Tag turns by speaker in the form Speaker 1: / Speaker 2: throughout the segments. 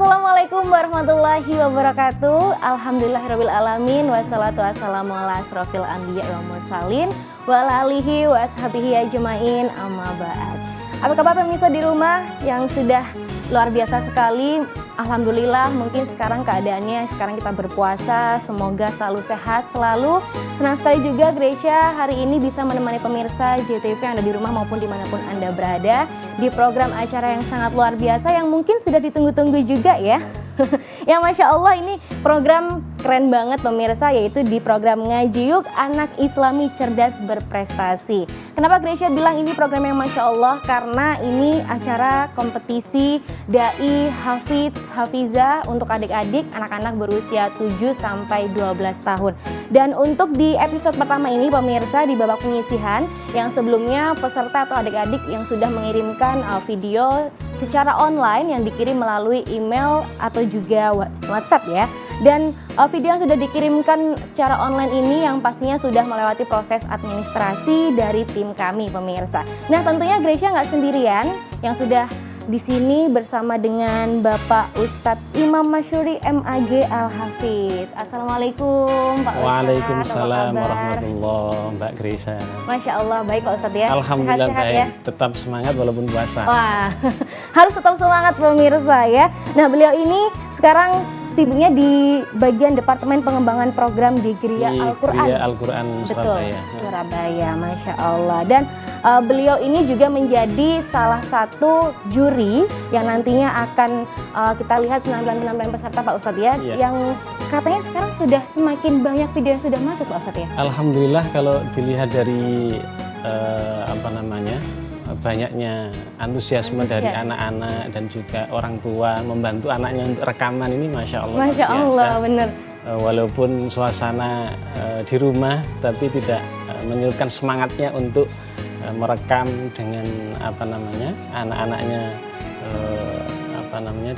Speaker 1: Assalamualaikum warahmatullahi wabarakatuh. Alhamdulillahirabbil alamin wassalatu wassalamu ala asrofil anbiya wal mursalin wa ala alihi wa ashabihi ajmain amma ba'd. Apa kabar pemirsa di rumah yang sudah luar biasa sekali? Alhamdulillah, mungkin sekarang keadaannya, sekarang kita berpuasa, semoga selalu sehat selalu. Senang sekali juga Gracia hari ini bisa menemani pemirsa JTV yang ada di rumah maupun dimanapun Anda berada di program acara yang sangat luar biasa yang mungkin sudah ditunggu-tunggu juga ya. Ya Masya Allah, ini program keren banget pemirsa, yaitu di program Ngaji Yuk Anak Islami Cerdas Berprestasi. Kenapa Gracia bilang ini program yang Masya Allah? Karena ini acara kompetisi Dai, Hafiz, Hafizah untuk adik-adik anak-anak berusia 7-12 tahun. Dan untuk di episode pertama ini pemirsa, di babak penyisihan yang sebelumnya peserta atau adik-adik yang sudah mengirimkan video secara online yang dikirim melalui email atau juga WhatsApp ya. Dan video yang sudah dikirimkan secara online ini yang pastinya sudah melewati proses administrasi dari tim kami pemirsa. Nah tentunya Gracia nggak sendirian, yang sudah di sini bersama dengan Bapak Ustadz Imam Masyuri MAG Al-Hafidz. Assalamualaikum Pak Ustadz.
Speaker 2: Waalaikumsalam warahmatullahi Mbak Gracia.
Speaker 1: Masya Allah, baik Pak Ustadz ya.
Speaker 2: Alhamdulillah
Speaker 1: sehat-sehat
Speaker 2: baik,
Speaker 1: ya.
Speaker 2: Tetap semangat walaupun puasa.
Speaker 1: Wah, harus tetap semangat pemirsa ya. Nah beliau ini sekarang sibuknya di bagian Departemen Pengembangan Program di Gria Al-Quran.
Speaker 2: Gria Al-Quran Surabaya.
Speaker 1: Betul, Surabaya, Masya Allah. Dan beliau ini juga menjadi salah satu juri yang nantinya akan kita lihat penampilan-penampilan peserta Pak Ustadz ya, yang katanya sekarang sudah semakin banyak video yang sudah masuk Pak Ustadz ya.
Speaker 2: Alhamdulillah kalau dilihat dari banyaknya antusiasme dari anak-anak dan juga orang tua membantu anaknya untuk rekaman ini Masya Allah.
Speaker 1: Masya Allah, benar.
Speaker 2: Walaupun suasana di rumah tapi tidak menyurutkan semangatnya untuk merekam dengan anak-anaknya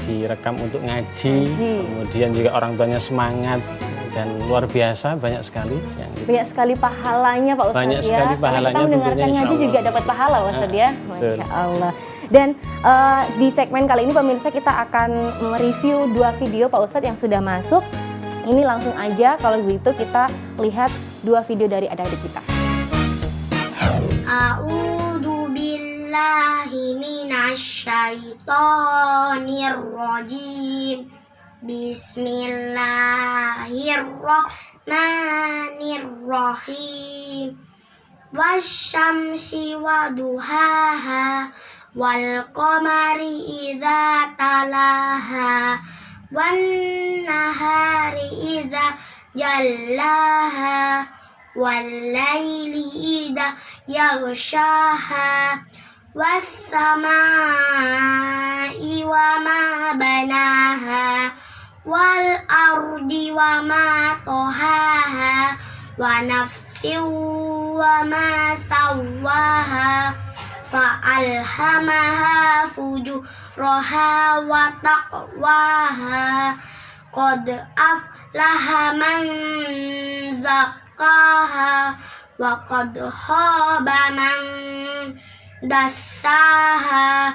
Speaker 2: direkam untuk ngaji. Kemudian juga orang tuanya semangat. Dan luar biasa, banyak sekali
Speaker 1: banyak sekali pahalanya Pak Ustadz ya.
Speaker 2: Banyak sekali pahalanya.
Speaker 1: Kita mendengarkan ngaji juga dapat pahala Pak Ustadz ya. Masya Allah. Dan di segmen kali ini pemirsa kita akan mereview 2 video Pak Ustadz yang sudah masuk. Ini langsung aja kalau begitu kita lihat 2 video dari adik-adik kita.
Speaker 3: A'udzu billahi minasyaitonir rajim. Bismillahirrahmanirrahim. Wasyamsi waduhaha wal qamari idza talaha wan nahari idza jallaha wal laili idza yaghshaha was samaa'i wa ma banaha wal ardi wa ma tohaha wa nafsin wa ma sawwaha fa alhamaha fujuraha wa taqwaha qad aflaha man zakkaha wa qad khaba man dassaha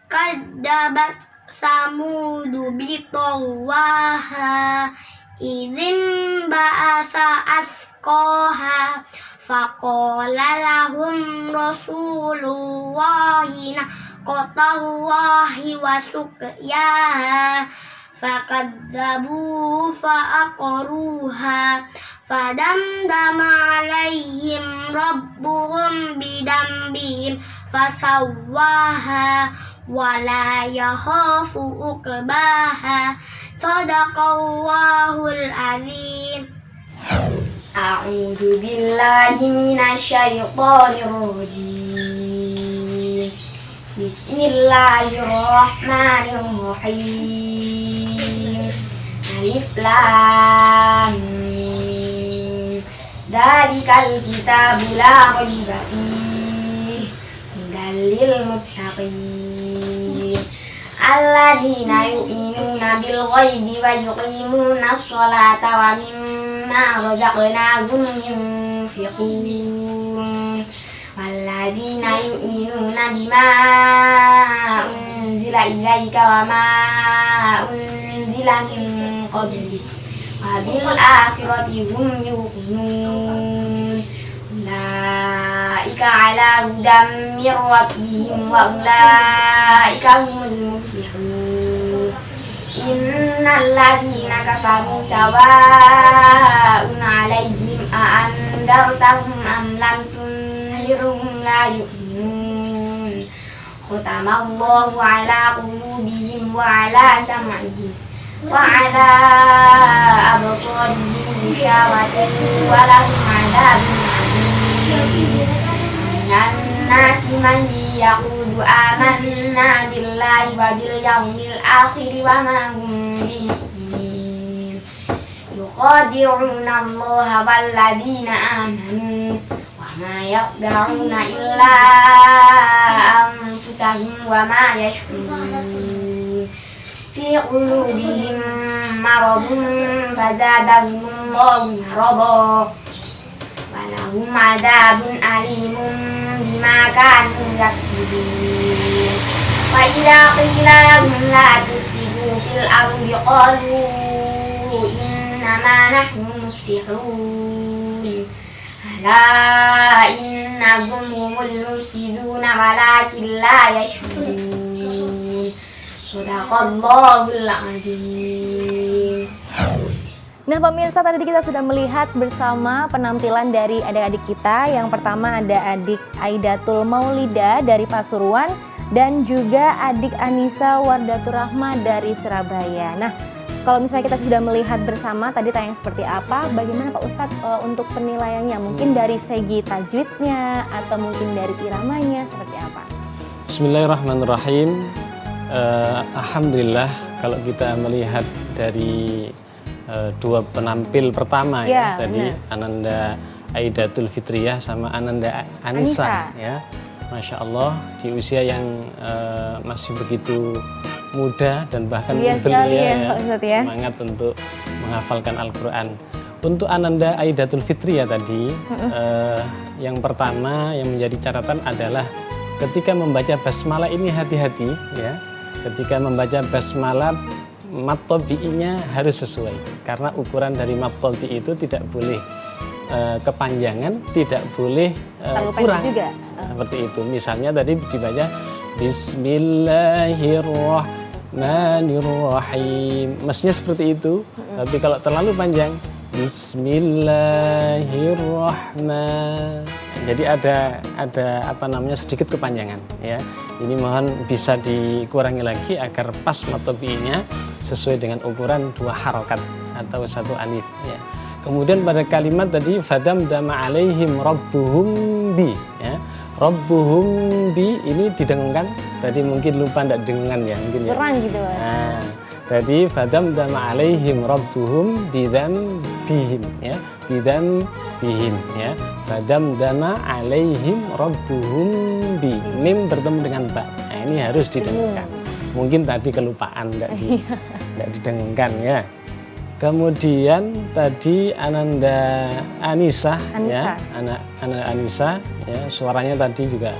Speaker 3: kadzabat samudu bitawaha idzin ba'asa asqaha faqala lahum rasulullahi naqatallahi wa suqyaha fakadzabu fa'aqruha fadamdama alaihim rabbuhum bidambihim fasawwaha wala yakhafu uqbaha. Shadaqallahul azim. A'udzu billahi minasyaitonir rajim. Bismillahirrahmanirrahim. Alif lam mim. Dzalikal kitabu la raiba fihi hudal lil muttaqin. Alladzina yu'minuna bil ghaibi wa yuqimuna sholata wa mimma razaqnahum yunfiqun. Walladzina yu'minuna bima unzila ilaika wa ma أنزل من قبله وبالآخرة هم يوقنون أولئك على هدى من ربهم وأولئك هم المفلحون إن الذين كفروا سواء عليهم أأنذرتهم أم لم تنذرهم لا يؤمنون ختم الله على قلوبهم وعلى سمعهم وعلى أبصارهم غشاوة ولهم عذاب عظيم من الناس من يقول آمنا بالله وباليوم الآخر وما هم بمؤمنين يخادعون الله والذين آمنوا وما يخدعون إلا أنفسهم وما يشعرون في قلوبهم مرض فزادهم الله مرضا ولهم عذاب أليم بما كانوا يكذبون وإذا قيل لهم لا تفسدوا في الأرض قالوا إنما نحن مصلحون ألا إنهم هم المفسدون ولكن لا يشعرون صدق الله العظيم.
Speaker 1: Nah pemirsa, tadi kita sudah melihat bersama penampilan dari adik-adik kita. Yang pertama ada adik Aidatul Maulida dari Pasuruan dan juga adik Anissa Wardatur Rahma dari Surabaya. Nah kalau misalnya kita sudah melihat bersama tadi tayang seperti apa, bagaimana Pak Ustadz untuk penilaiannya? Mungkin dari segi tajwidnya atau mungkin dari iramanya seperti apa?
Speaker 2: Bismillahirrahmanirrahim. Alhamdulillah kalau kita melihat dari dua penampil pertama ya tadi benar. Ananda Aidatul Fitriyah sama Ananda Anissa ya, Masya Allah di usia yang masih begitu muda dan bahkan belia ya, semangat untuk menghafalkan Al-Quran. Untuk Ananda Aidatul Fitriyah tadi yang pertama yang menjadi catatan adalah ketika membaca basmalah ini hati-hati ya, ketika membaca basmalah mat tabi'inya harus sesuai karena ukuran dari mat tabi'i itu tidak boleh kepanjangan, tidak boleh kurang juga. Seperti itu. Misalnya tadi dibaca Bismillahirrahmanirrahim. Mestinya seperti itu. Tapi kalau terlalu panjang Bismillahirrahmanirrahim. Jadi ada apa namanya sedikit kepanjangan ya. Ini mohon bisa dikurangi lagi agar pas mat tabi'inya sesuai dengan ukuran 2 harokat atau 1 alif ya. Kemudian pada kalimat tadi fadamdama alaihim rabbuhum bi ya. Rabbuhum bi ini didengungkan. Tadi mungkin lupa enggak dengungan ya mungkin ya.
Speaker 1: Kurang gitu Pak.
Speaker 2: Nah, tadi fadamdama alaihim rabbuhum bidzambihim ya. Bidzambihim ya. Fadamdama alaihim rabbuhum bi. Mim bertemu dengan ba. Nah, ini harus didengungkan. Mungkin tadi kelupaan enggak didengungkan ya. Kemudian tadi Ananda Anissa. Ya, Ananda Anissa ya, suaranya tadi juga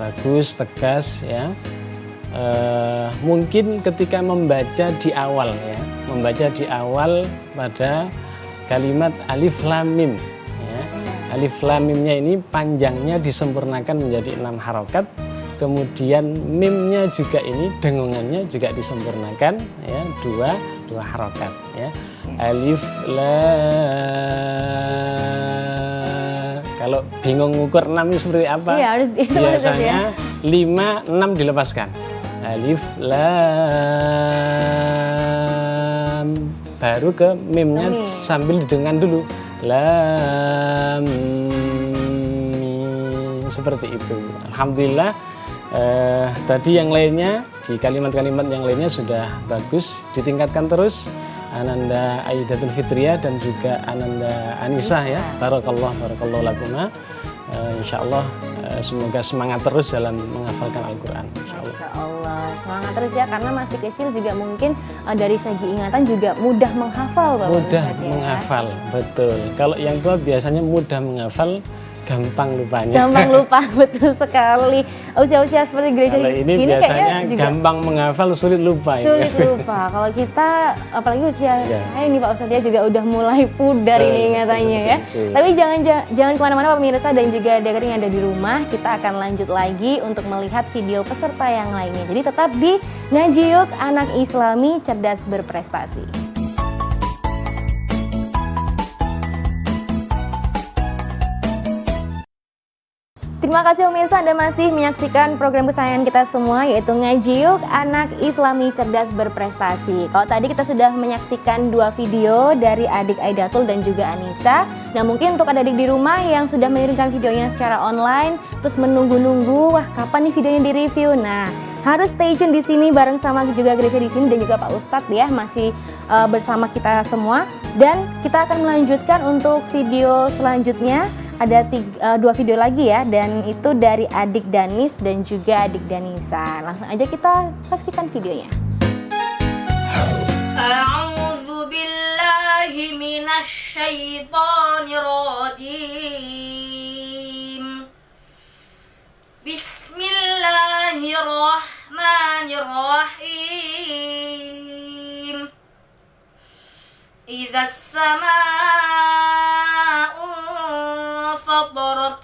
Speaker 2: bagus, tegas ya. Mungkin ketika membaca di awal ya, membaca di awal pada kalimat alif lam mim ya. Alif lam mimnya ini panjangnya disempurnakan menjadi 6 harokat. Kemudian mimnya juga ini dengungannya juga disempurnakan ya, dua harokat ya. Alif lam. Kalau bingung ngukur 6 ini seperti apa? Iya, harus biasanya 5, 6 dilepaskan. Alif lam. Baru ke mimnya sambil didengarkan dulu. Lam mim. Seperti itu. Alhamdulillah. Tadi yang lainnya, di kalimat-kalimat yang lainnya sudah bagus, ditingkatkan terus. Ananda Aidatul Fitriyah dan juga Ananda Anissa ya. Barakallahu lakuma. Insyaallah semoga semangat terus dalam menghafalkan Al-Quran.
Speaker 1: Insyaallah semangat terus ya, karena masih kecil juga mungkin dari segi ingatan juga mudah menghafal.
Speaker 2: Mudah menghafal, betul. Kalau yang tua biasanya mudah menghafal gampang lupanya.
Speaker 1: Gampang lupa, betul sekali. Usia-usia seperti Gracia
Speaker 2: Kalau ini
Speaker 1: gini
Speaker 2: biasanya
Speaker 1: kayaknya juga
Speaker 2: gampang menghafal, sulit lupa.
Speaker 1: sulit
Speaker 2: ya.
Speaker 1: lupa. Kalau kita, apalagi usia
Speaker 2: Ya.
Speaker 1: saya ini Pak Ustadz ya juga udah mulai pudar ini ingatannya ya.
Speaker 2: betul.
Speaker 1: Tapi jangan kemana-mana Pak pemirsa dan juga adik-adik yang ada di rumah. Kita akan lanjut lagi untuk melihat video peserta yang lainnya. Jadi tetap di Ngaji Yuk Anak Islami Cerdas Berprestasi. Terima kasih pemirsa, Anda masih menyaksikan program kesayangan kita semua yaitu Ngaji Yuk Anak Islami Cerdas Berprestasi. Kalau tadi kita sudah menyaksikan 2 video dari adik Aidatul dan juga Anissa. Nah mungkin untuk adik di rumah yang sudah mengirimkan videonya secara online terus menunggu-nunggu, wah kapan nih videonya di-review? Nah harus stay tune di sini bareng sama juga Gracia di sini dan juga Pak Ustadz ya masih bersama kita semua. Dan kita akan melanjutkan untuk video selanjutnya. Ada 2 video lagi ya, dan itu dari adik Danis dan juga adik Danisa. Langsung aja kita saksikan videonya.
Speaker 3: A'udzu billahi minasy syaithanir rajim. Bismillahirrahmanirrahim. Idza as-samaa'u fatarat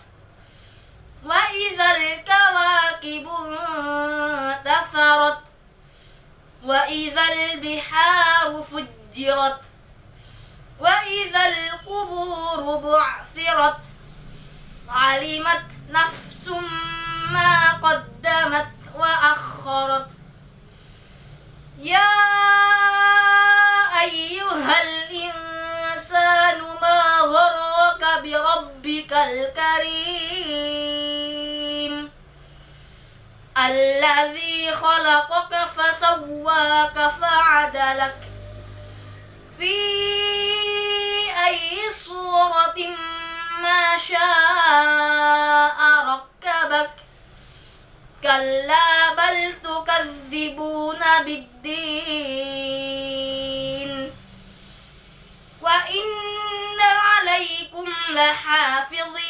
Speaker 3: wa idzal kawakibu tasarat wa idzal biharu fujjirat wa idzal quburu bu'thirat alimat nafsum ma qaddamat wa akharat ya ayyuhal insanu ma gharraka bi rabbikal karim alladzi khalaqaka fasawwaka fa'adalak fi ayyi suratin ma syaa rakkabak kalla bal tukazzibuna biddin wa inna alaikum lahafizin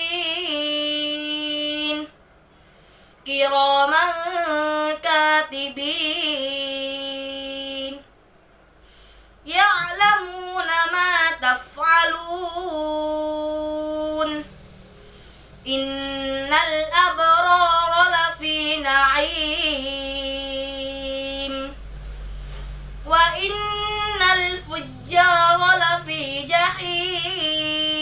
Speaker 3: kiraman katibin ya'lamuna ma taf'alun innal abrara lafi na'im wa innal fujjara lafi jahim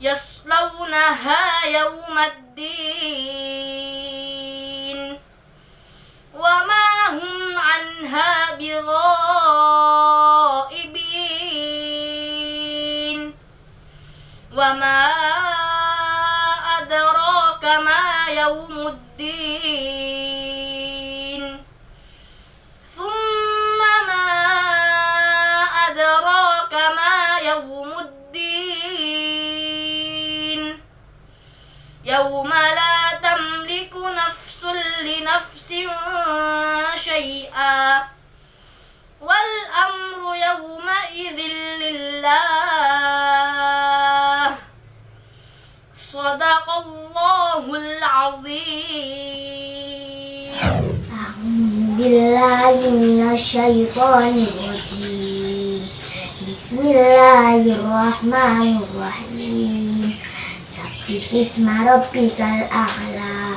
Speaker 3: yaslawnaha yawmaddin wa ma hum anha bighaibin wa ma adraka ma yawmuddin thumma ma adraka ma yawmuddin yawma la tamliku nafsun li nafsin syai'a wal amru yawma idzin lillah sadaqallahul azim.
Speaker 4: Billahi minasyaitonir rajim. Bismillahirrahmanirrahim. Sabbihisma rabbikal a'la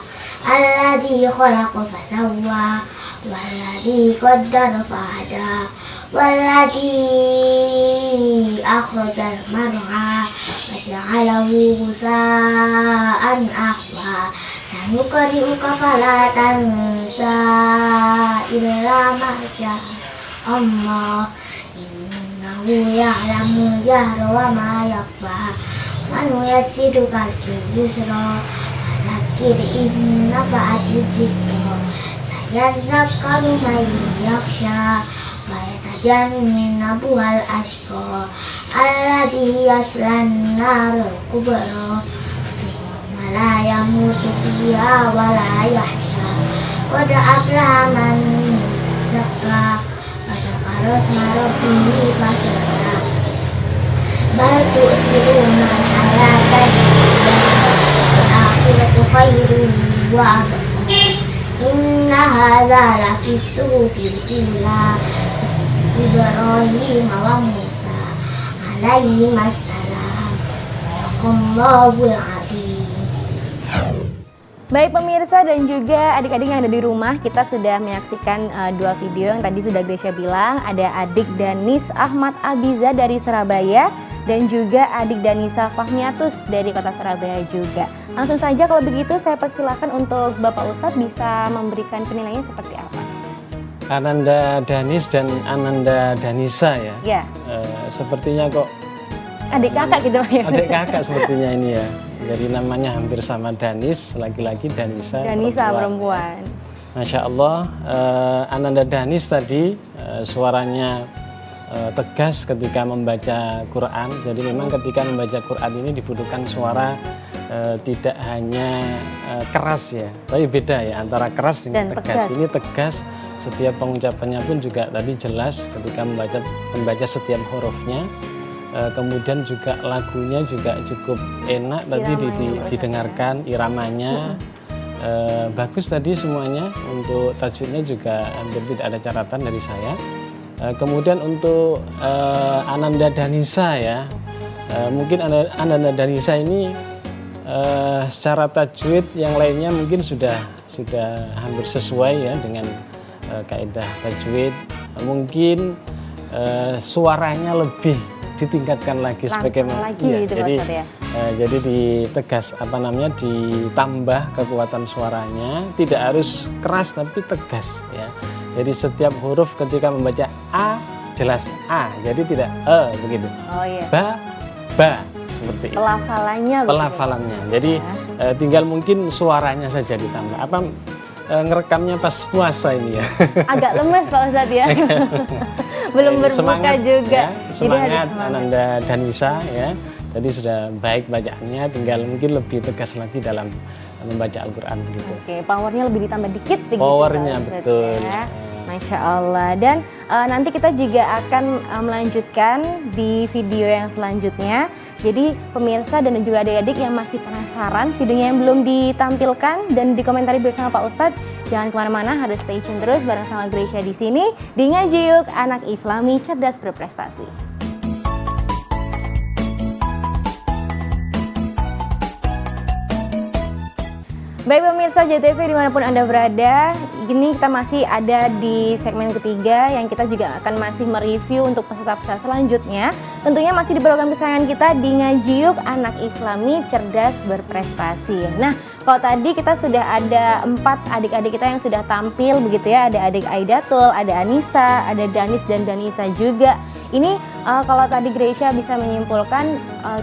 Speaker 4: alladzi khalaqa fasawwa walladzi qaddara fahada walladzi akhrajal mar'a faja'alahu ghusaan ahwa sanuqri'uka fala tansa illa ma syaa Allah innahu ya'lamu jahra wa ma yakhfa wa nuyassiruka lil-yusra fadzakkir in nafa'ati dzikra sayadzakkaru man yakhsha wa yatajannabuhal ashqa alladzi yaslan narul kubra thumma la yamutu fiha wa la yahya qad aflaha man zakka wa dzakara isma rabbihi fasalla bal tu'thiruna al-hayata خير وأبقى إن هذا لفي الصحف الأولى صحف إبراهيم وموسى عليهما السلام صدق الله العظيم.
Speaker 1: Baik pemirsa dan juga adik-adik yang ada di rumah, kita sudah menyaksikan dua video yang tadi sudah Gracia bilang. Ada adik Danis Ahmad Abiza dari Surabaya dan juga adik Danisa Fahmiatus dari kota Surabaya juga. Langsung saja kalau begitu saya persilakan untuk Bapak Ustadz bisa memberikan penilaian seperti apa.
Speaker 2: Ananda Danis dan Ananda Danisa ya.
Speaker 1: Ya.
Speaker 2: Sepertinya kok
Speaker 1: Adik kakak gitu Pak ya.
Speaker 2: adik kakak sepertinya ini ya. Jadi namanya hampir sama, Danis laki-laki, Danisa
Speaker 1: perempuan.
Speaker 2: Masya Allah, Ananda Danis tadi suaranya tegas ketika membaca Quran. Jadi memang ketika membaca Quran ini dibutuhkan suara tidak hanya keras ya, tapi beda ya antara keras dengan tegas. Ini tegas, setiap pengucapannya pun juga tadi jelas ketika membaca setiap hurufnya. Kemudian juga lagunya juga cukup enak tadi didengarkan iramanya. Bagus tadi semuanya. Untuk tajwidnya juga hampir tidak ada catatan dari saya. Kemudian untuk Ananda Danisa ya, mungkin Ananda Danisa ini secara tajwid yang lainnya mungkin sudah hampir sesuai ya dengan kaidah tajwid. Mungkin suaranya lebih ditingkatkan lagi sebagaimana
Speaker 1: gitu,
Speaker 2: jadi jadi ditegas ditambah kekuatan suaranya, tidak harus keras tapi tegas ya. Jadi setiap huruf ketika membaca A jelas A, jadi tidak begitu.
Speaker 1: Oh iya.
Speaker 2: Ba seperti itu. Pelafalannya. Jadi tinggal mungkin suaranya saja ditambah. Ngerekamnya pas puasa ini ya.
Speaker 1: Agak lemes Pak Ustadz ya. Belum berbuka
Speaker 2: semangat,
Speaker 1: juga.
Speaker 2: Ya, semangat Ananda Danisa ya. Tadi sudah baik bacaannya, tinggal mungkin lebih tegas lagi dalam membaca Al-Quran begitu.
Speaker 1: Oke, powernya lebih ditambah dikit begitu.
Speaker 2: Powernya betul.
Speaker 1: Ya. Masya Allah. Dan nanti kita juga akan melanjutkan di video yang selanjutnya. Jadi pemirsa dan juga adik-adik yang masih penasaran videonya yang belum ditampilkan dan dikomentari bersama Pak Ustadz, jangan kemana-mana, harus stay tune terus bareng sama Gracia di sini di Ngaji Yuk, Anak Islami Cerdas Berprestasi. Baik pemirsa JTV dimanapun Anda berada, ini kita masih ada di segmen ketiga yang kita juga akan masih mereview untuk peserta-peserta selanjutnya. Tentunya masih di program kesayangan kita di Ngaji Yuk, Anak Islami Cerdas Berprestasi. Nah, kalau tadi kita sudah ada 4 adik-adik kita yang sudah tampil begitu ya. Ada adik Aidatul, ada Anissa, ada Danis dan Danisa juga. Ini kalau tadi Gracia bisa menyimpulkan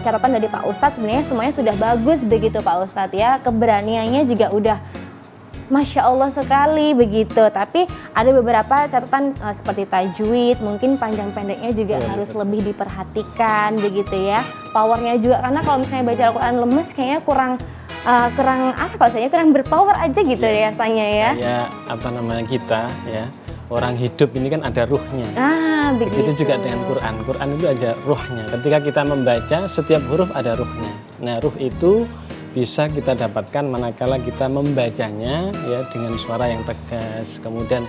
Speaker 1: catatan dari Pak Ustadz, sebenarnya semuanya sudah bagus begitu Pak Ustadz ya. Keberaniannya juga udah Masya Allah sekali begitu. Tapi ada beberapa catatan seperti tajwid, mungkin panjang pendeknya juga harus lebih diperhatikan begitu ya. Powernya juga, karena kalau misalnya baca Al-Quran lemes kayaknya kurang apa Pak Ustadz ya, kurang berpower aja gitu ya rasanya ya.
Speaker 2: Kayak kita ya. Orang hidup ini kan ada ruhnya. Begitu juga dengan Quran. Quran itu ada ruhnya. Ketika kita membaca, setiap huruf ada ruhnya. Nah, ruh itu bisa kita dapatkan manakala kita membacanya ya dengan suara yang tegas, kemudian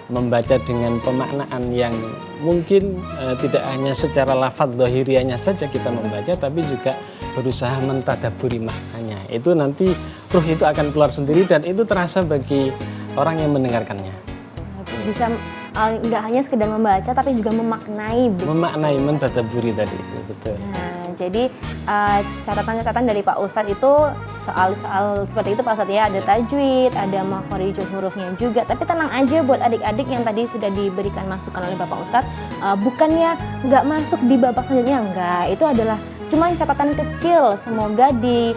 Speaker 2: membaca dengan pemaknaan yang mungkin tidak hanya secara lafadz dhahiriahnya saja kita membaca, tapi juga berusaha mentadaburi maknanya. Itu nanti ruh itu akan keluar sendiri dan itu terasa bagi orang yang mendengarkannya.
Speaker 1: Bisa nggak hanya sekedar membaca tapi juga memaknai.
Speaker 2: Mentadaburi tadi itu betul.
Speaker 1: Nah, jadi catatan-catatan dari Pak Ustadz itu soal seperti itu Pak Ustadz ya, ada tajwid, ada makhorijul hurufnya juga. Tapi tenang aja buat adik-adik yang tadi sudah diberikan masukan oleh Bapak Ustadz, bukannya nggak masuk di babak selanjutnya, enggak. Itu adalah cuma catatan kecil, semoga di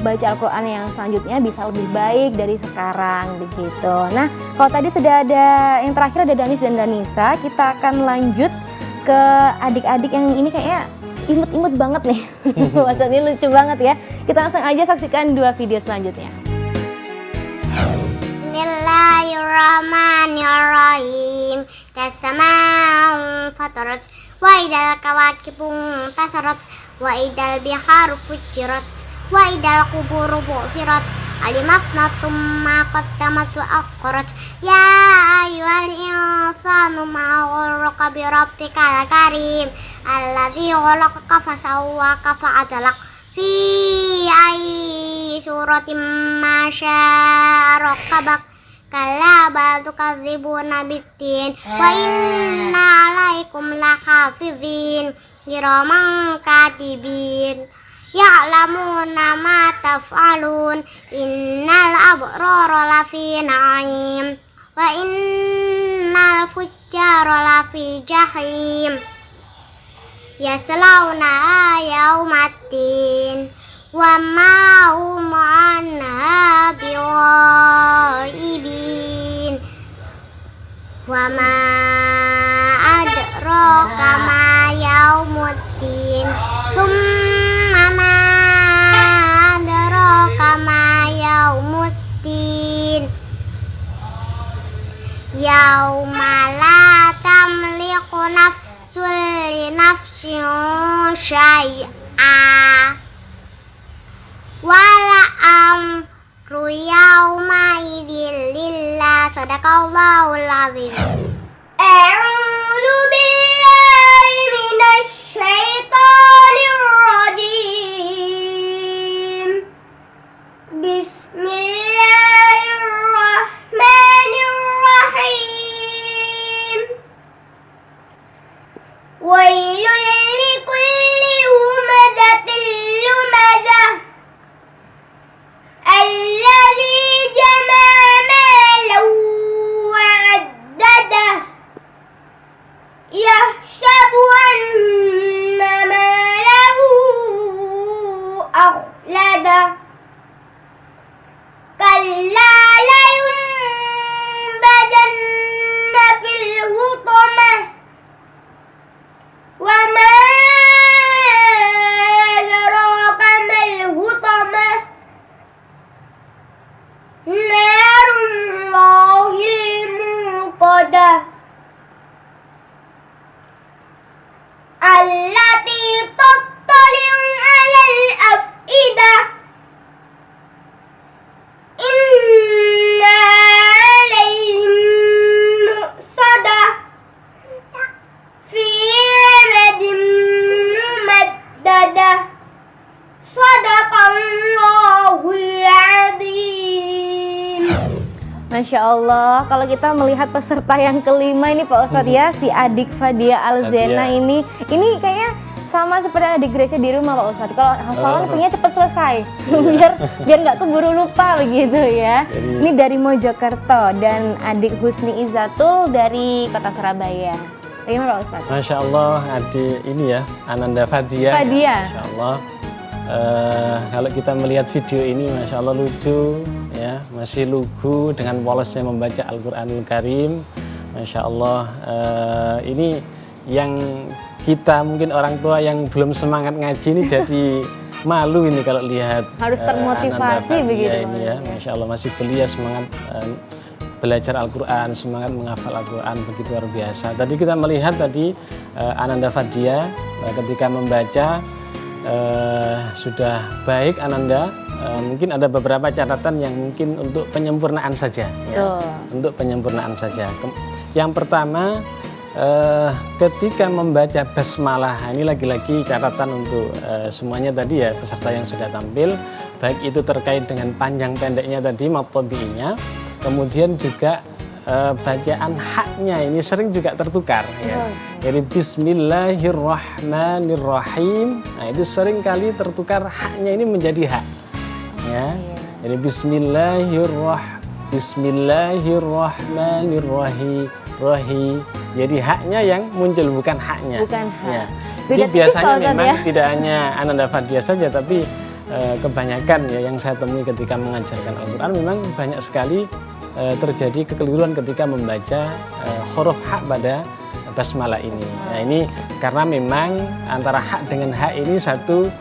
Speaker 1: baca Al-Quran yang selanjutnya bisa lebih baik dari sekarang begitu. Nah, kalau tadi sudah ada yang terakhir ada Danis dan Danisa, kita akan lanjut ke adik-adik yang ini kayaknya imut-imut banget nih. Maksudnya lucu banget ya. Kita langsung aja saksikan 2 video selanjutnya.
Speaker 3: Bismillahirrahmanirrahim. Kasama'un fatarat wa idal kawakibun tasarat wa idal biharu fujirat wa idal kuburu bu'firat
Speaker 4: alimat thumma qaddamat wa akhrat ya ayyuhal insanu ma ghurraka bi rabbikal karim alladzi khalaqaka fasawwaka fa'adalak fi ayyi suratin ma syaa rakkabak kalla bal tukadzibuna biddin wa inna 'alaikum lahafizin kiraman katibin ya'lamuna ma taf'alun innal abrara lafi na'im wa innal fujjara lafi jahim yaslawna yawmaddin wa ma hum anha bigha'ibin wa ma adraka ma yawmuddin thumma ma adraka ma yawmuddin yauma la tamliku nafsun li nafsin syai'a wala amru yauma idin lillah. Sadaqallahul azim. A'udzu billahi minasy syaithanir rajim. Bismillahirrahmanirrahim. Wailul likulli humazatin lumazah alladzi jama'a malan wa 'addadah yahsabu anna malahu akhladah kalla layunbadanna fil hutamah wa ma adraka mal hutamah narullahil muqadah allati tattali'u 'alal afidah inna 'alaihim muqsadah fi 'amadin mumaddadah. Sadaqallahul azim.
Speaker 1: Masya Allah, kalau kita melihat peserta yang kelima ini Pak Ustadz ya, si adik Fadia Alzena ini kayaknya sama seperti adik Gracia di rumah Pak Ustadz. Kalau hafalan punya cepat selesai, biar nggak keburu lupa begitu ya. Ini dari Mojokerto dan adik Husni Izzatul dari kota Surabaya. Bagaimana Pak Ustadz?
Speaker 2: Masya Allah, adik ini ya, Ananda Fadia.
Speaker 1: Fadia.
Speaker 2: Masya Allah. Kalau kita melihat video ini, Masya Allah lucu ya, masih lugu dengan polosnya membaca Al-Quranul Karim. Masya Allah, ini yang kita mungkin orang tua yang belum semangat ngaji ini jadi malu ini kalau lihat.
Speaker 1: Harus termotivasi begitu
Speaker 2: ini ya, Masya Allah masih belia semangat belajar Al-Quran, semangat menghafal Al-Quran begitu luar biasa. Tadi kita melihat tadi Ananda Fadia ketika membaca sudah baik Ananda, mungkin ada beberapa catatan yang mungkin untuk penyempurnaan saja ya. Untuk penyempurnaan saja. Yang pertama ketika membaca basmalah, ini lagi-lagi catatan untuk semuanya tadi ya, peserta yang sudah tampil, baik itu terkait dengan panjang pendeknya tadi maqtobi'inya, kemudian juga bacaan haknya ini sering juga tertukar ya. Jadi Bismillahirrahmanirrahim, nah itu sering kali tertukar haknya ini menjadi hak ya. Jadi Bismillahirrahmanirrahim, jadi haknya yang muncul bukan haknya.
Speaker 1: Bukan hak.
Speaker 2: Ya.
Speaker 1: Beda
Speaker 2: Jadi biasanya
Speaker 1: tipis,
Speaker 2: memang
Speaker 1: ya?
Speaker 2: tidak hanya Ananda Fadia saja, tapi kebanyakan ya yang saya temui ketika mengajarkan Al-Quran memang banyak sekali terjadi kekeliruan ketika membaca huruf hak pada basmalah ini. Nah ini karena memang antara hak dengan hak ini satu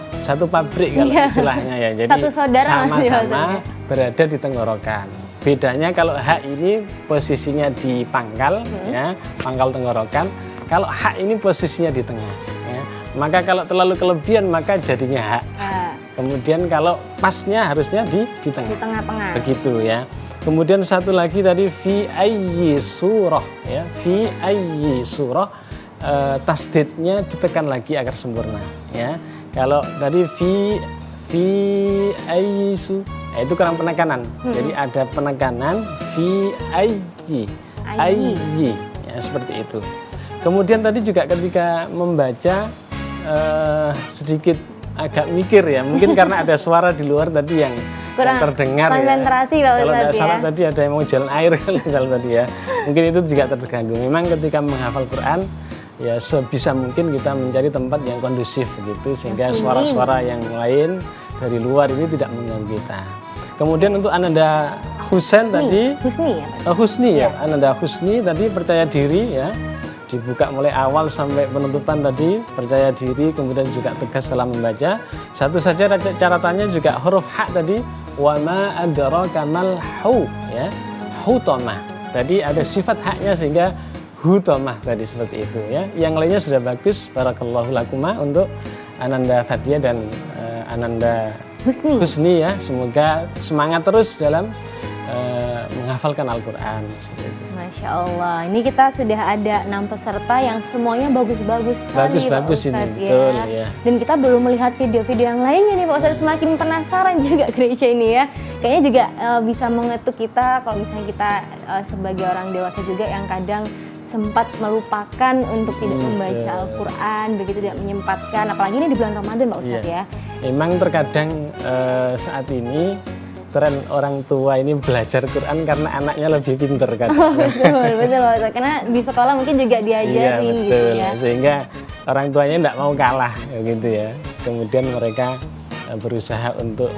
Speaker 2: pabrik kalau istilahnya ya. Jadi
Speaker 1: satu saudara
Speaker 2: sama-sama berada di tenggorokan. Bedanya kalau hak ini posisinya di pangkal, ya, pangkal tenggorokan. Kalau hak ini posisinya di tengah. Ya. Maka kalau terlalu kelebihan maka jadinya hak. Kemudian kalau pasnya harusnya di
Speaker 1: Di
Speaker 2: tengah.
Speaker 1: tengah-tengah.
Speaker 2: Begitu ya. Kemudian satu lagi tadi fi ayyi surah ya. Fi ayyi surah, tasdidnya ditekan lagi agar sempurna ya. Kalau tadi fi ayyi itu kurang penekanan. Jadi ada penekanan fi ayyi. Ayyi ya, seperti itu. Kemudian tadi juga ketika membaca sedikit agak mikir ya, mungkin karena ada suara di luar tadi yang
Speaker 1: Kurang
Speaker 2: terdengar
Speaker 1: konsentrasi
Speaker 2: ya.
Speaker 1: Pak
Speaker 2: Kalau
Speaker 1: Ustadz
Speaker 2: tidak salah
Speaker 1: ya.
Speaker 2: tadi ada yang mau jalan air kalau misalnya tadi ya. Mungkin itu juga terganggu. Memang ketika menghafal Quran ya sebisa mungkin kita mencari tempat yang kondusif begitu sehingga suara-suara yang lain dari luar ini tidak mengganggu kita. Kemudian untuk Ananda Husain tadi
Speaker 1: Husni ya Pak?
Speaker 2: Husni ya, Ananda Husni tadi percaya diri ya. Dibuka mulai awal sampai penutupan tadi, percaya diri, kemudian juga tegas dalam membaca. Satu saja catatannya juga huruf H tadi, wa ma adraka mal hu ya. Hutamah. Tadi ada sifat haknya sehingga hutamah tadi seperti itu ya. Yang lainnya sudah bagus. Barakallahu lakuma untuk Ananda Fathia dan Ananda Husni ya. Semoga semangat terus dalam menghafalkan Al-Quran seperti itu.
Speaker 1: Masya Allah, ini kita sudah ada 6 peserta yang semuanya bagus-bagus sekali Pak
Speaker 2: Bagus-bagus ini,
Speaker 1: Ustadz
Speaker 2: betul
Speaker 1: ya.
Speaker 2: ya.
Speaker 1: Dan kita belum melihat video-video yang lainnya nih Pak Ustadz, semakin penasaran juga gereja ini ya. Kayaknya juga bisa mengetuk kita kalau misalnya kita sebagai orang dewasa juga yang kadang sempat melupakan untuk tidak membaca Al-Quran, begitu tidak menyempatkan, apalagi ini di bulan Ramadan Pak Ustadz ya.
Speaker 2: Memang terkadang saat ini tren orang tua ini belajar Quran karena anaknya lebih pinter kan.
Speaker 1: Betul Pak Ustadz, karena di sekolah mungkin juga diajarin
Speaker 2: Iya, betul.
Speaker 1: gitu ya.
Speaker 2: Sehingga orang tuanya tidak mau kalah gitu ya. Kemudian mereka berusaha untuk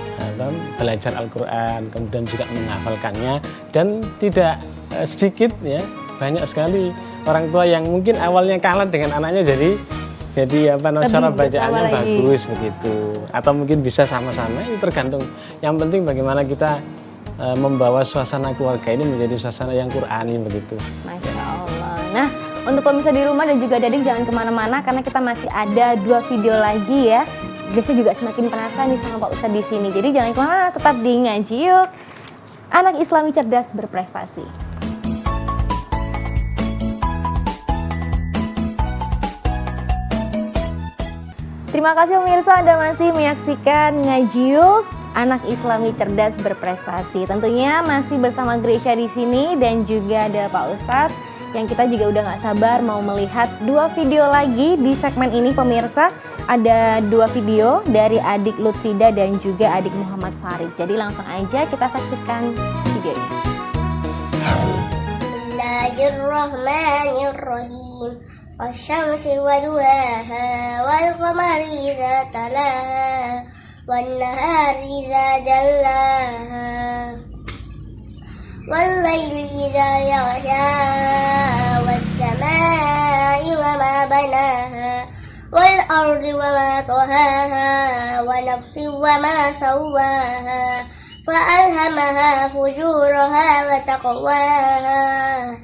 Speaker 2: belajar Al-Quran, kemudian juga menghafalkannya, dan tidak sedikit ya, banyak sekali orang tua yang mungkin awalnya kalah dengan anaknya jadi cara bacaannya bagus begitu, atau mungkin bisa sama-sama, itu tergantung. Yang penting bagaimana kita membawa suasana keluarga ini menjadi suasana yang Qurani begitu.
Speaker 1: Masya Allah. Nah, untuk pemirsa di rumah dan juga adik jangan kemana-mana karena kita masih ada 2 video lagi ya. Gracia juga semakin penasaran nih sama Pak Ustadz di sini. Jadi jangan kemana-mana, tetap di Ngaji Yuk. Anak Islami cerdas berprestasi. Terima kasih pemirsa, Anda masih menyaksikan Ngaji Yuk, Anak Islami cerdas berprestasi. Tentunya masih bersama Gracia di sini dan juga ada Pak Ustadz yang kita juga udah gak sabar mau melihat 2 video lagi di segmen ini pemirsa. Ada 2 video dari adik Lutfida dan juga adik Muhammad Farid. Jadi langsung aja kita saksikan videonya.
Speaker 3: Bismillahirrahmanirrahim. Wasyamsi waduhaha wal qamari idza talaha wan nahari idza jallaha wal laili idza yaghsha was samai wama banaha wal ardi wama tahaha wa nafsin wama sawwaha fa alhamaha fujuraha wa taqwaha.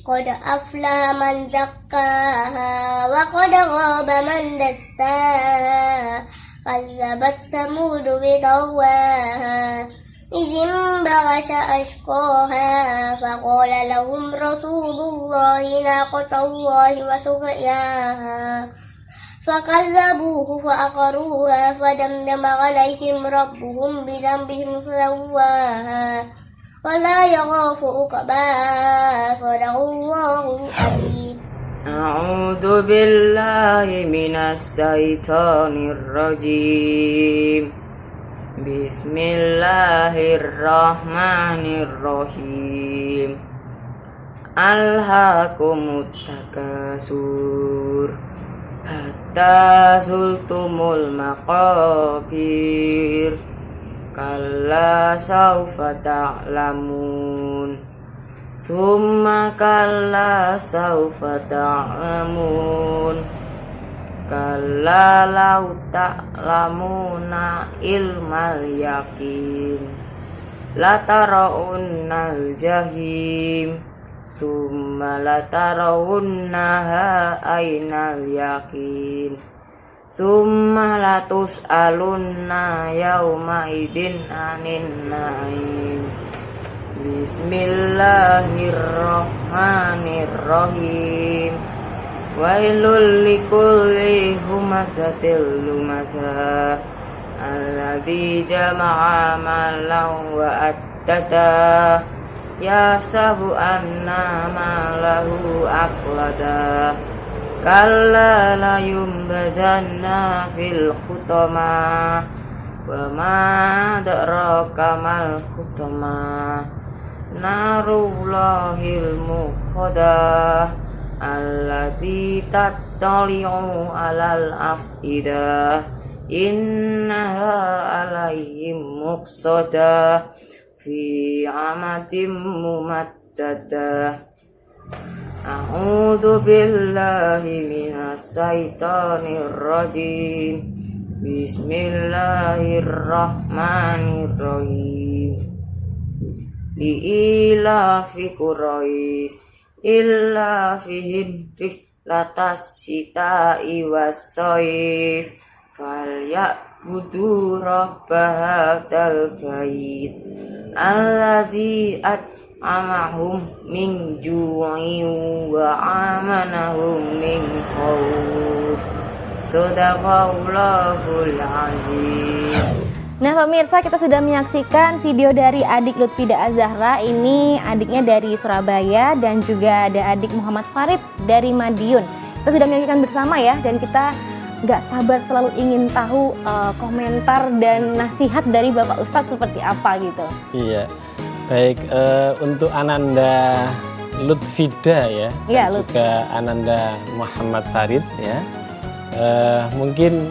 Speaker 3: Qad aflaha man zakkaha wa qad ghaba man dassaha. Kazzabat Samud bitaghwaha idh baghasha ashqaha faqala lahum rasulullahi naqatallahi wa suqiyaha fakazzabuhu fa'aqaruha fadamdama 'alaihim rabbuhum bidhanbihim fasawwaha ولا يخاف عقباها صدق الله العظيم.
Speaker 5: أعوذ بالله من الشيطان الرجيم. بسم الله الرحمن الرحيم. ألهاكم التكاثر حتى زرتم المقابر kalla saufa ta'lamun thumma kalla saufa ta'lamun kalla law ta'lamuna ilmal yaqin la tarawunnal jahim thumma la tarawunnaha aynal yaqin summa latus'alunna yauma idin anin naim. Bismillahirrahmanirrahim. Wailul likulli humazatil lumazah alladzi jama'a malan wa addada yahsabu anna malahu aqlada kalla la yumbadanna fil khutama wa ma adraka mal khutama narullahil muqadah allati tattali'u alal afidah innaha alaihim muqsadah fi amatim mumaddadah. A'udzu billahi minas syaitonir rajim. Bismillahirrahmanirrahim. Li'ilafi Quraisy illa fihim rihlatas syita'i was-shaif falyabudu rabba hadzal bait allazi at'amahum min ju'in wa amanahum min khauf. Shadaqallahul azim.
Speaker 1: Nah pemirsa, kita sudah menyaksikan video dari adik Lutfida Az-Zahra. Ini adiknya dari Surabaya dan juga ada adik Muhammad Farid dari Madiun. Kita sudah menyaksikan bersama ya, dan kita nggak sabar selalu ingin tahu komentar dan nasihat dari Bapak Ustadz seperti apa gitu.
Speaker 2: Iya, baik, untuk Ananda Lutfida ya,
Speaker 1: ya
Speaker 2: dan juga Ananda Muhammad Farid ya, mungkin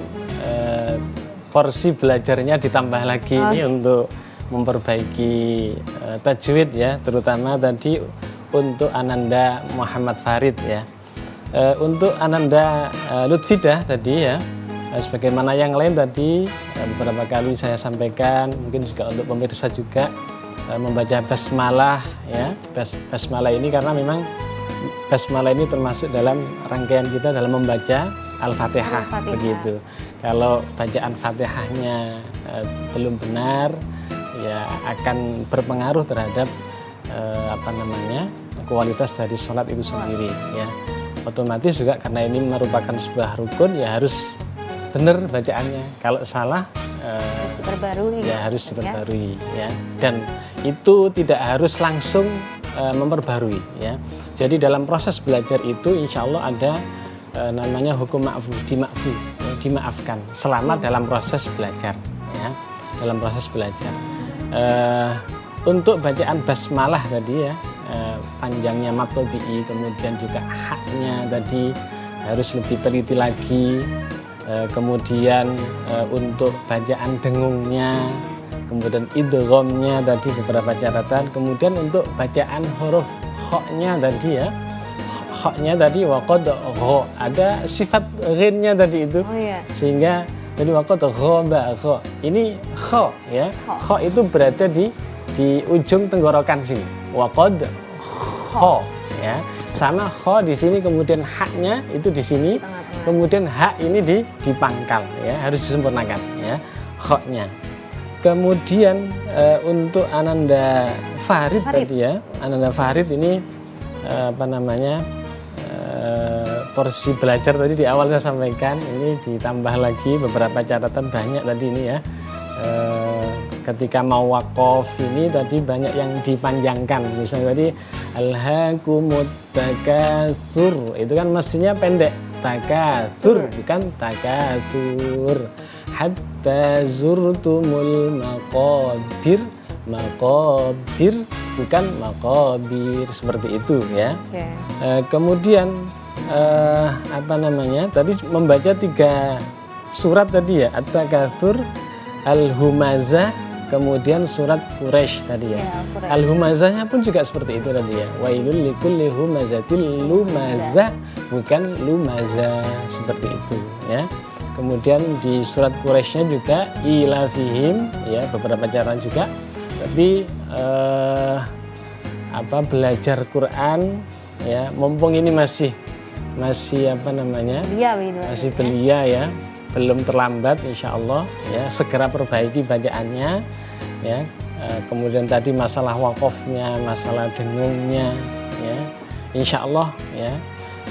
Speaker 2: porsi belajarnya ditambah lagi ini untuk memperbaiki tajwid ya, terutama tadi untuk Ananda Muhammad Farid ya. Untuk Ananda Lutfida tadi ya, sebagaimana yang lain tadi beberapa kali saya sampaikan, mungkin juga untuk pemirsa juga membaca basmalah ya. Basmalah ini karena memang basmalah ini termasuk dalam rangkaian kita dalam membaca Al-Fatihah begitu. Kalau bacaan Fatihahnya belum benar, ya akan berpengaruh terhadap kualitas dari sholat itu sendiri. Ya, otomatis juga karena ini merupakan sebuah rukun, ya harus benar bacaannya. Kalau salah, harus diperbarui. Ya, dan itu tidak harus langsung memperbarui. Ya, jadi dalam proses belajar itu, insya Allah ada namanya hukum dimaafkan selama dalam proses belajar ya, dalam proses belajar. Untuk bacaan basmalah tadi ya, panjangnya mat tabi'i, kemudian juga haknya tadi harus lebih teliti lagi, kemudian untuk bacaan dengungnya, kemudian idghamnya tadi beberapa catatan, kemudian untuk bacaan huruf kha-nya tadi ya, kha-nya tadi waqad gha, ada sifat ghin-nya tadi itu. Sehingga jadi waqad ghaba gha. Ini kha ya. Kha itu berada di ujung tenggorokan sini. Waqad kha ya. Sama kha di sini, kemudian haknya itu di sini. Kemudian hak ini di pangkal ya, harus disempurnakan ya, kha-nya. Kemudian untuk Ananda Farid tadi ya, Ananda Farid ini porsi belajar tadi di awal saya sampaikan, ini ditambah lagi beberapa catatan banyak tadi ini ya. Ketika mau waqaf ini tadi banyak yang dipanjangkan, misalnya tadi alhaakumut takatsur, itu kan mestinya pendek, takatsur bukan takatsur, hatta zurtumul maqabir, maqabir bukan maqabir, seperti itu ya. Kemudian tadi membaca 3 surat tadi ya, At-Takatsur, Al-Humazah, kemudian surat Quraisy tadi ya. Al-Humazahnya pun juga seperti itu tadi ya, wailul likulli humazatil lumazah, bukan lumazah, seperti itu ya. Kemudian di surat Quraisynya juga ilafihim ya, beberapa cara juga. Tapi belajar Quran ya, mumpung ini masih belia ya, belum terlambat insya Allah ya, segera perbaiki bacaannya ya. Kemudian tadi masalah wakofnya, masalah dengungnya ya, insya Allah ya,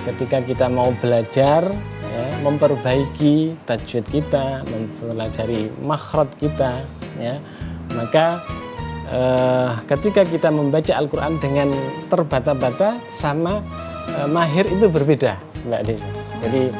Speaker 2: ketika kita mau belajar ya, memperbaiki tajwid kita, mempelajari makhraj kita ya, maka ketika kita membaca Al-Quran dengan terbata-bata sama mahir itu berbeda, Mbak Desa. Jadi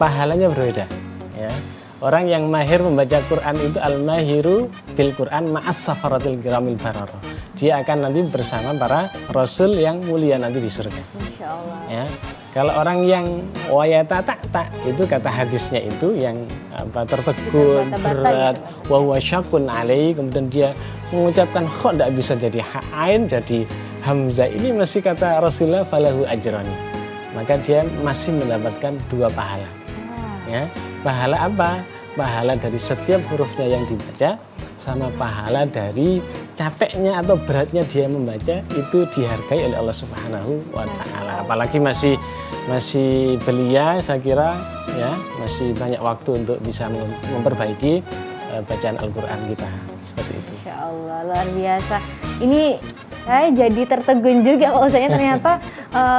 Speaker 2: pahalanya berbeda ya. Orang yang mahir membaca Quran itu al-mahiru bil Quran ma'as safaratil kiramil bararah. Dia akan nanti bersama para rasul yang mulia nanti di surga.
Speaker 1: Masya Allah.
Speaker 2: Ya. Kalau orang yang wayata tak itu kata hadisnya itu yang tertegun, berat, wa huwa syakun alai, kemudian dia mengucapkan kok tidak bisa jadi ain, jadi hamzah, ini masih kata Rasulullah falahu ajrani. Maka dia masih mendapatkan 2 pahala. Ya. Pahala apa? Pahala dari setiap hurufnya yang dibaca, sama pahala dari capeknya atau beratnya dia membaca, itu dihargai oleh Allah Subhanahu wa Ta'ala. Apalagi masih belia, saya kira ya, masih banyak waktu untuk bisa memperbaiki bacaan Al-Quran kita seperti itu.
Speaker 1: Insya Allah, luar biasa. Ini saya jadi tertegun juga bahwasanya ternyata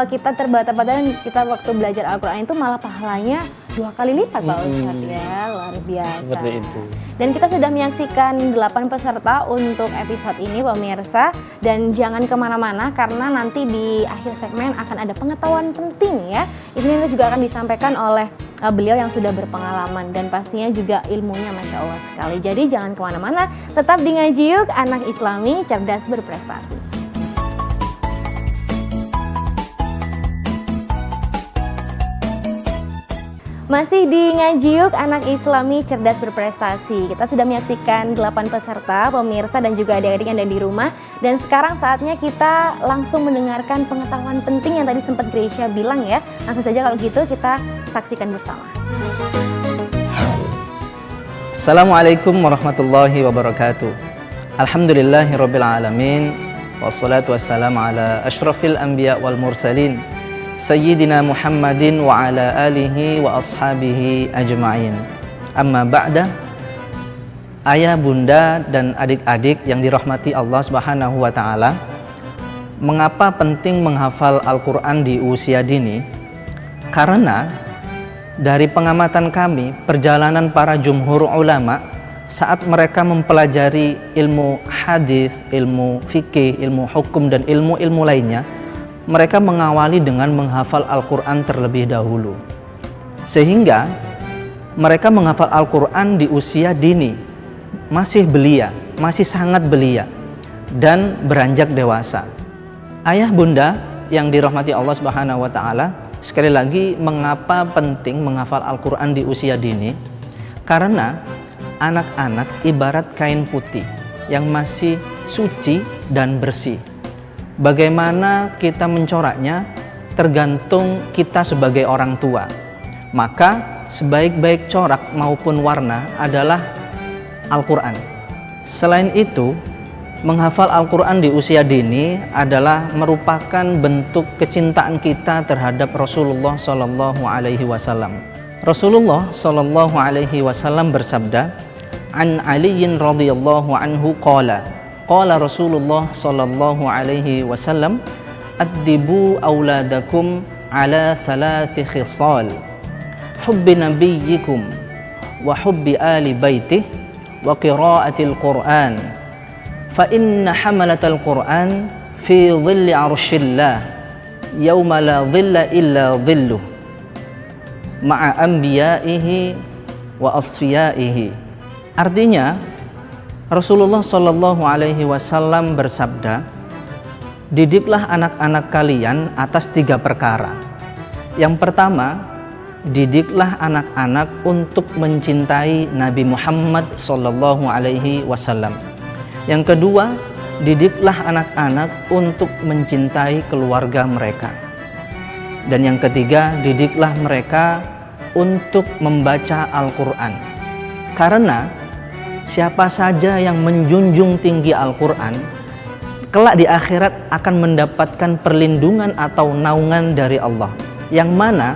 Speaker 1: kita terbata-bata dan kita waktu belajar Al-Quran itu malah pahalanya 2 kali lipat Pak Ustadz ya, luar biasa.
Speaker 2: Seperti itu.
Speaker 1: Dan kita sudah menyaksikan 8 peserta untuk episode ini pemirsa, dan jangan kemana-mana karena nanti di akhir segmen akan ada pengetahuan penting ya. Ini juga akan disampaikan oleh beliau yang sudah berpengalaman dan pastinya juga ilmunya Masya Allah sekali. Jadi jangan kemana-mana, tetap di Ngaji Yuk, anak Islami cerdas berprestasi. Masih di Ngaji Yuk, anak Islami cerdas berprestasi. Kita sudah menyaksikan 8 peserta, pemirsa dan juga adik-adik yang ada di rumah. Dan sekarang saatnya kita langsung mendengarkan pengetahuan penting yang tadi sempat Gracia bilang ya. Langsung saja kalau gitu kita saksikan bersama.
Speaker 6: Assalamualaikum warahmatullahi wabarakatuh. Alhamdulillahirabbil alamin. Wassalatu wassalamu ala asyrafil anbiya wal mursalin. Sayyidina Muhammadin wa ala alihi wa ashabihi ajma'in. Amma ba'da. Ayah, bunda, dan adik-adik yang dirahmati Allah Subhanahu wa ta'ala, mengapa penting menghafal Al-Quran di usia dini? Karena dari pengamatan kami, perjalanan para jumhur ulama saat mereka mempelajari ilmu hadis, ilmu fikih, ilmu hukum, dan ilmu-ilmu lainnya, mereka mengawali dengan menghafal Al-Quran terlebih dahulu. Sehingga mereka menghafal Al-Quran di usia dini, masih belia, masih sangat belia, dan beranjak dewasa. Ayah bunda yang dirahmati Allah Subhanahu wa ta'ala, sekali lagi mengapa penting menghafal Al-Quran di usia dini? Karena anak-anak ibarat kain putih yang masih suci dan bersih. Bagaimana kita mencoraknya tergantung kita sebagai orang tua. Maka sebaik-baik corak maupun warna adalah Al-Quran. Selain itu, menghafal Al-Quran di usia dini adalah merupakan bentuk kecintaan kita terhadap Rasulullah Sallallahu Alaihi Wasallam. Rasulullah Sallallahu Alaihi Wasallam bersabda, "An Aliyin radhiyallahu anhu qala, qala Rasulullah Sallallahu Alaihi Wasallam, addibu auladakum ala thalathi khisal, hubbi nabiyyikum wa hubbi ali baitih wa qiraatil Qur'an, fa inna hamalatal Qur'an fi dhilli arshillah yawma la dhilla illa dhilluh ma'a anbiya'ihi wa asfiyaihi." Artinya Rasulullah Shallallahu Alaihi Wasallam bersabda, didiklah anak-anak kalian atas 3 perkara. Yang pertama, didiklah anak-anak untuk mencintai Nabi Muhammad Shallallahu Alaihi Wasallam. Yang kedua, didiklah anak-anak untuk mencintai keluarga mereka. Dan yang ketiga, didiklah mereka untuk membaca Al-Quran. Karena siapa saja yang menjunjung tinggi Al-Quran, kelak di akhirat akan mendapatkan perlindungan atau naungan dari Allah. Yang mana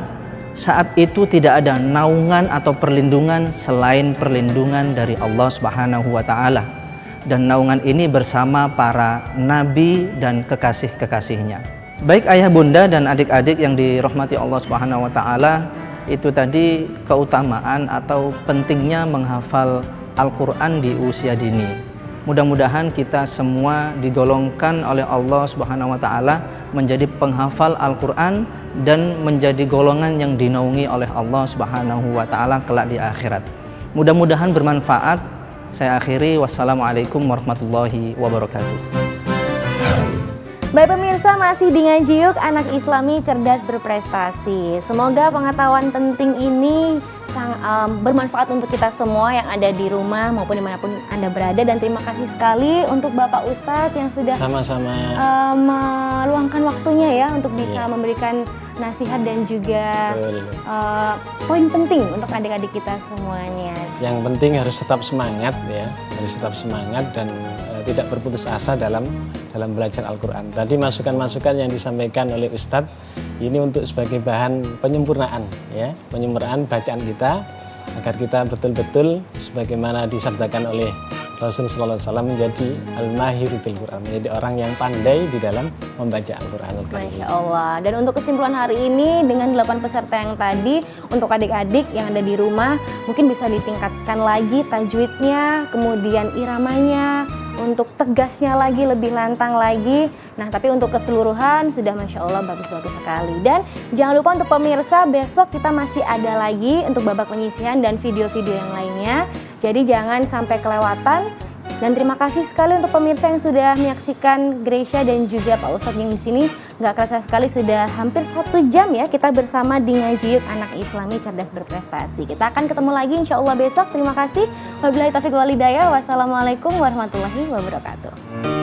Speaker 6: saat itu tidak ada naungan atau perlindungan selain perlindungan dari Allah Subhanahu wa taala. Dan naungan ini bersama para nabi dan kekasih-kekasihnya. Baik ayah bunda dan adik-adik yang dirahmati Allah Subhanahu wa taala, itu tadi keutamaan atau pentingnya menghafal Al-Qur'an di usia dini. Mudah-mudahan kita semua digolongkan oleh Allah Subhanahu wa taala menjadi penghafal Al-Qur'an dan menjadi golongan yang dinaungi oleh Allah Subhanahu wa taala kelak di akhirat. Mudah-mudahan bermanfaat. Saya akhiri, wassalamualaikum warahmatullahi wabarakatuh.
Speaker 1: Baik pemirsa, masih di Ngajiyuk, anak Islami cerdas berprestasi. Semoga pengetahuan penting ini bermanfaat untuk kita semua yang ada di rumah maupun dimanapun Anda berada. Dan terima kasih sekali untuk Bapak Ustadz yang sudah
Speaker 2: sama-sama
Speaker 1: meluangkan waktunya ya untuk bisa memberikan nasihat dan juga poin penting untuk adik-adik kita semuanya.
Speaker 2: Yang penting harus tetap semangat ya, harus tetap semangat dan tidak berputus asa dalam belajar Al-Quran. Tadi masukan-masukan yang disampaikan oleh Ustadz ini untuk sebagai bahan penyempurnaan ya, penyempurnaan bacaan kita agar kita betul-betul sebagaimana disabdakan oleh Rasul sallallahu alaihi wasallam menjadi al-mahiru bil Quran, menjadi orang yang pandai di dalam membaca Al-Qur'anul Karim.
Speaker 1: Masya Allah. Dan untuk kesimpulan hari ini dengan 8 peserta yang tadi, untuk adik-adik yang ada di rumah mungkin bisa ditingkatkan lagi tajwidnya, kemudian iramanya, untuk tegasnya lagi, lebih lantang lagi. Nah, tapi untuk keseluruhan sudah Masya Allah bagus-bagus sekali. Dan jangan lupa untuk pemirsa, besok kita masih ada lagi untuk babak penyisihan dan video-video yang lainnya. Jadi jangan sampai kelewatan. Dan terima kasih sekali untuk pemirsa yang sudah menyaksikan Gracia dan juga Pak Ustadz yang di sini. Nggak kerasa sekali sudah hampir 1 jam ya kita bersama di Ngajiyuk Anak Islami Cerdas Berprestasi. Kita akan ketemu lagi insya Allah besok. Terima kasih. Wabillahi taufiq wal hidayah. Wassalamualaikum warahmatullahi wabarakatuh.